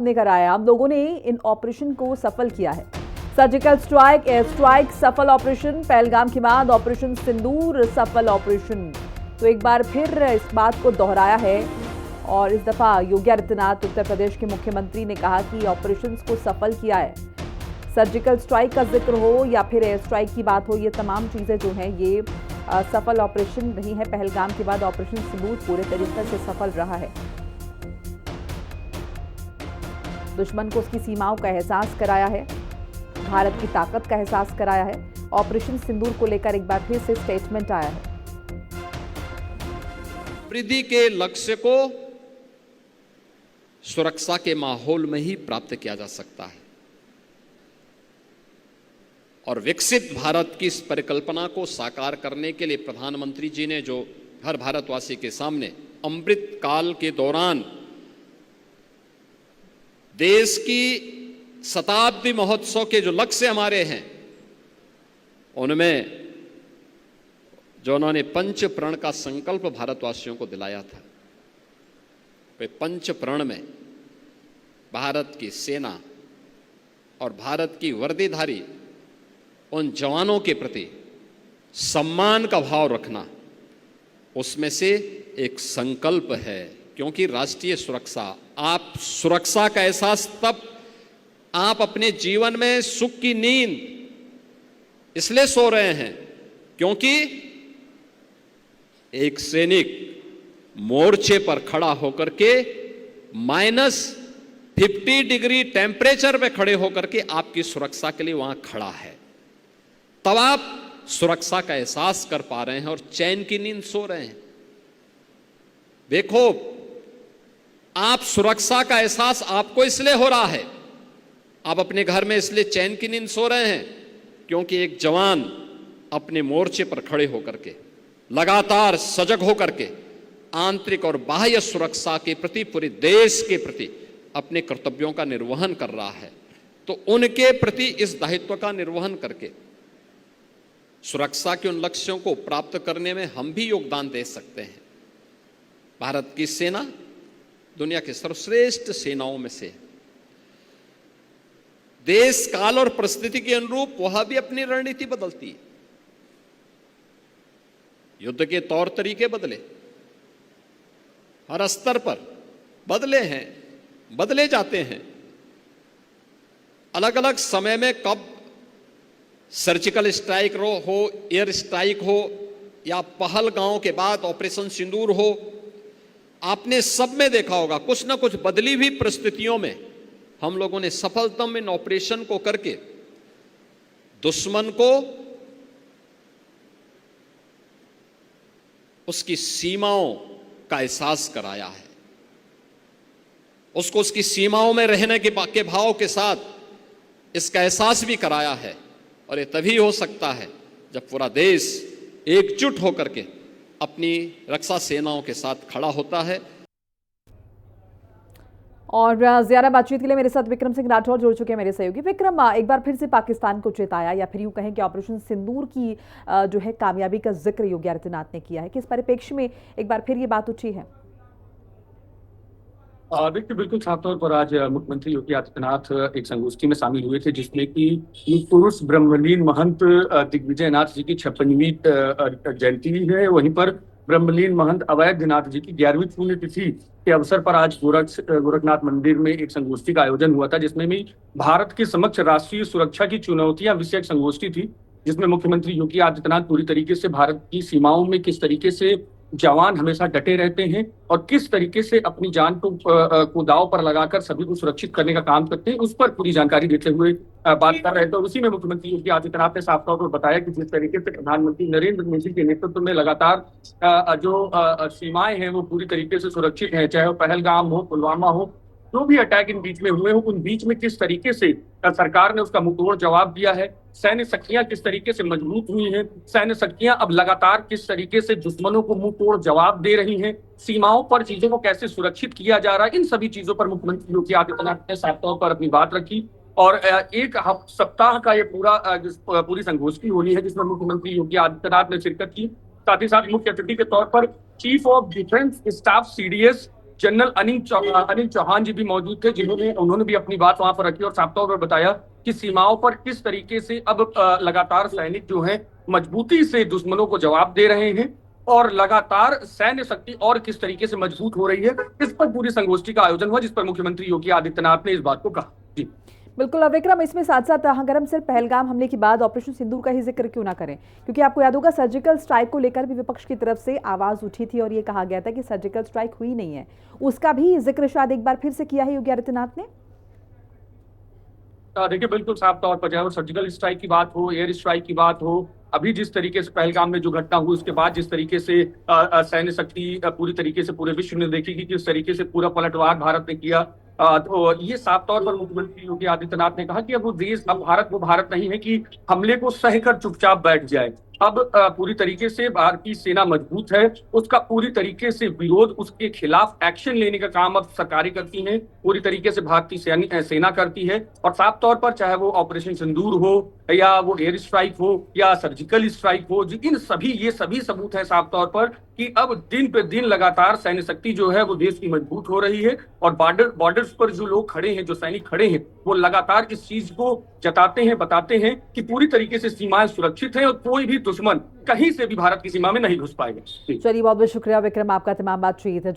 ने कराया। हम लोगों ने इन ऑपरेशन को सफल किया है। सर्जिकल स्ट्राइक, एयर स्ट्राइक सफल ऑपरेशन, पहलगाम के बाद ऑपरेशन सिंदूर सफल ऑपरेशन। तो एक बार फिर इस बात को दोहराया है और इस दफा योगी आदित्यनाथ उत्तर प्रदेश के मुख्यमंत्री ने कहा कि ऑपरेशंस को सफल किया है। सर्जिकल स्ट्राइक का जिक्र हो या फिर एयर स्ट्राइक की बात हो, ये तमाम चीजें जो हैं ये सफल ऑपरेशन रही है। पहलगाम के बाद ऑपरेशन सिंदूर पूरे तरीके से सफल रहा है। दुश्मन को उसकी सीमाओं का एहसास कराया है, भारत की ताकत का एहसास कराया है। ऑपरेशन सिंदूर को लेकर एक बार फिर से स्टेटमेंट आया है। वृद्धि के लक्ष्य को सुरक्षा के माहौल में ही प्राप्त किया जा सकता है और विकसित भारत की इस परिकल्पना को साकार करने के लिए प्रधानमंत्री जी ने जो हर भारतवासी के सामने अमृत काल के दौरान देश की शताब्दी महोत्सव के जो लक्ष्य हमारे हैं, उनमें जो उन्होंने पंच प्रण का संकल्प भारतवासियों को दिलाया था, वे पंच प्रण में भारत की सेना और भारत की वर्दीधारी उन जवानों के प्रति सम्मान का भाव रखना, उसमें से एक संकल्प है। क्योंकि राष्ट्रीय सुरक्षा, आप सुरक्षा का एहसास तब आप अपने जीवन में सुख की नींद इसलिए सो रहे हैं क्योंकि एक सैनिक मोर्चे पर खड़ा होकर के -50 डिग्री टेम्परेचर में खड़े होकर के आपकी सुरक्षा के लिए वहां खड़ा है। तब आप सुरक्षा का एहसास कर पा रहे हैं और चैन की नींद सो रहे हैं। देखो, आप सुरक्षा का एहसास आपको इसलिए हो रहा है, आप अपने घर में इसलिए चैन की नींद सो रहे हैं क्योंकि एक जवान अपने मोर्चे पर खड़े होकर के लगातार सजग होकर के आंतरिक और बाह्य सुरक्षा के प्रति, पूरे देश के प्रति अपने कर्तव्यों का निर्वहन कर रहा है। तो उनके प्रति इस दायित्व का निर्वहन करके सुरक्षा के उन लक्ष्यों को प्राप्त करने में हम भी योगदान दे सकते हैं। भारत की सेना दुनिया की सर्वश्रेष्ठ सेनाओं में से, देश काल और परिस्थिति के अनुरूप वह भी अपनी रणनीति बदलती है। युद्ध के तौर तरीके बदले, हर स्तर पर बदले हैं, बदले जाते हैं। अलग अलग समय में कब सर्जिकल स्ट्राइक हो, एयर स्ट्राइक हो या पहलगाम के बाद ऑपरेशन सिंदूर हो, आपने सब में देखा होगा कुछ ना कुछ बदली हुई परिस्थितियों में हम लोगों ने सफलतम इन ऑपरेशन को करके दुश्मन को उसकी सीमाओं का एहसास कराया है, उसको उसकी सीमाओं में रहने के भाव के साथ इसका एहसास भी कराया है। और ये तभी हो सकता है जब पूरा देश एकजुट होकर के अपनी रक्षा सेनाओं के साथ खड़ा होता है। और ज्यादा बातचीत के लिए मेरे साथ विक्रम सिंह राठौर जुड़ चुके हैं, मेरे सहयोगी। विक्रम, एक बार फिर से पाकिस्तान को चेताया या फिर यूं कहें कि ऑपरेशन सिंदूर की जो है कामयाबी का जिक्र योगी आदित्यनाथ ने किया है, किस परिप्रेक्ष्य में एक बार फिर ये बात उठी है? देखिए, बिल्कुल साफ तौर पर आज मुख्यमंत्री योगी आदित्यनाथ एक संगोष्ठी में शामिल हुए थे जिसमें कि पुरुष ब्रह्मलीन महंत दिग्विजय नाथ जी की 56वीं जयंती है। वहीं पर ब्रह्मलीन महंत अवैधनाथ जी की 11वीं पुण्यतिथि के अवसर पर आज गोरखनाथ मंदिर में एक संगोष्ठी का आयोजन हुआ था, जिसमें भी भारत के समक्ष राष्ट्रीय सुरक्षा की चुनौतियां विषयक संगोष्ठी थी, जिसमें मुख्यमंत्री योगी आदित्यनाथ पूरी तरीके से भारत की सीमाओं में किस तरीके से जवान हमेशा डटे रहते हैं और किस तरीके से अपनी जान को दांव पर लगाकर सभी को सुरक्षित करने का काम करते हैं, उस पर पूरी जानकारी देते हुए बात कर रहे थे। और उसी में मुख्यमंत्री योगी आदित्यनाथ ने साफ तौर पर बताया कि जिस तरीके से प्रधानमंत्री नरेंद्र मोदी के नेतृत्व में लगातार जो सीमाएं हैं वो पूरी तरीके से सुरक्षित हैं, चाहे वो पहलगाम हो, पुलवामा हो, जो भी अटैक इन बीच में हुए हो, उन बीच में किस तरीके से सरकार ने उसका मुंहतोड़ जवाब दिया है। सैन्य शक्तियां किस तरीके से मजबूत हुई हैं, सैन्य शक्तियां अब लगातार किस तरीके से दुश्मनों को मुंहतोड़ जवाब दे रही हैं, सीमाओं पर चीजों को कैसे सुरक्षित किया जा रहा है, इन सभी चीजों पर मुख्यमंत्री योगी आदित्यनाथ ने साफ तौर पर अपनी बात रखी। और एक सप्ताह का ये पूरी संगोष्ठी होनी है जिसमें मुख्यमंत्री योगी आदित्यनाथ ने शिरकत की। साथ ही साथ मुख्य अतिथि के तौर पर chief of defence staff CDS general Anil Chauhan ji भी मौजूद थे, उन्होंने भी अपनी बात वहां पर रखी और साफ तौर पर बताया कि सीमाओं पर किस तरीके से अब लगातार सैनिक जो हैं मजबूती से दुश्मनों को जवाब दे रहे हैं और लगातार सैन्य शक्ति और किस तरीके से मजबूत हो रही है। इस पर पूरी संगोष्ठी का आयोजन हुआ, जिस पर मुख्यमंत्री योगी आदित्यनाथ ने इस बात को कहा। जी बिल्कुल विक्रम, इसमें साथ साथ अगर हम सिर्फ पहलगाम हमले के बाद ऑपरेशन सिंदूर का ही जिक्र क्यों ना करें, क्योंकि आपको याद होगा सर्जिकल स्ट्राइक को लेकर भी विपक्ष की तरफ से आवाज उठी थी और ये कहा गया था कि सर्जिकल स्ट्राइक हुई नहीं है। उसका भी जिक्र शायद एक बार फिर से किया है योगी आदित्यनाथ ने। देखिए, बिल्कुल साफ तौर पर चाहे वो सर्जिकल स्ट्राइक की बात हो, एयर स्ट्राइक की बात हो, अभी जिस तरीके से पहलगाम में जो घटना हुई उसके बाद जिस तरीके से सैन्य शक्ति पूरी तरीके से पूरे विश्व ने देखी कि किस तरीके से पूरा पलटवार भारत ने किया, तो ये साफ तौर पर मुख्यमंत्री योगी आदित्यनाथ ने कहा कि अब भारत वो भारत नहीं है कि हमले को सहकर चुपचाप बैठ जाए। अब पूरी तरीके से भारतीय सेना मजबूत है, उसका पूरी तरीके से विरोध, उसके खिलाफ एक्शन लेने का काम अब सरकारें करती हैं, पूरी तरीके से भारतीय सेना करती है। और साफ तौर पर चाहे वो ऑपरेशन सिंदूर हो या वो एयर स्ट्राइक हो या सर्जिकल स्ट्राइक हो, ये सभी सबूत है साफ तौर पर कि अब दिन पे दिन लगातार सैन्य शक्ति जो है वो देश की मजबूत हो रही है और बॉर्डर्स पर जो लोग खड़े हैं, जो सैनिक खड़े हैं, वो लगातार इस चीज को जताते हैं, बताते हैं कि पूरी तरीके से सीमाएं सुरक्षित हैं और कोई भी दुश्मन कहीं से भी भारत की सीमा में नहीं घुस पाएगा। चलिए, बहुत बहुत शुक्रिया विक्रम, आपका तमाम बातचीत।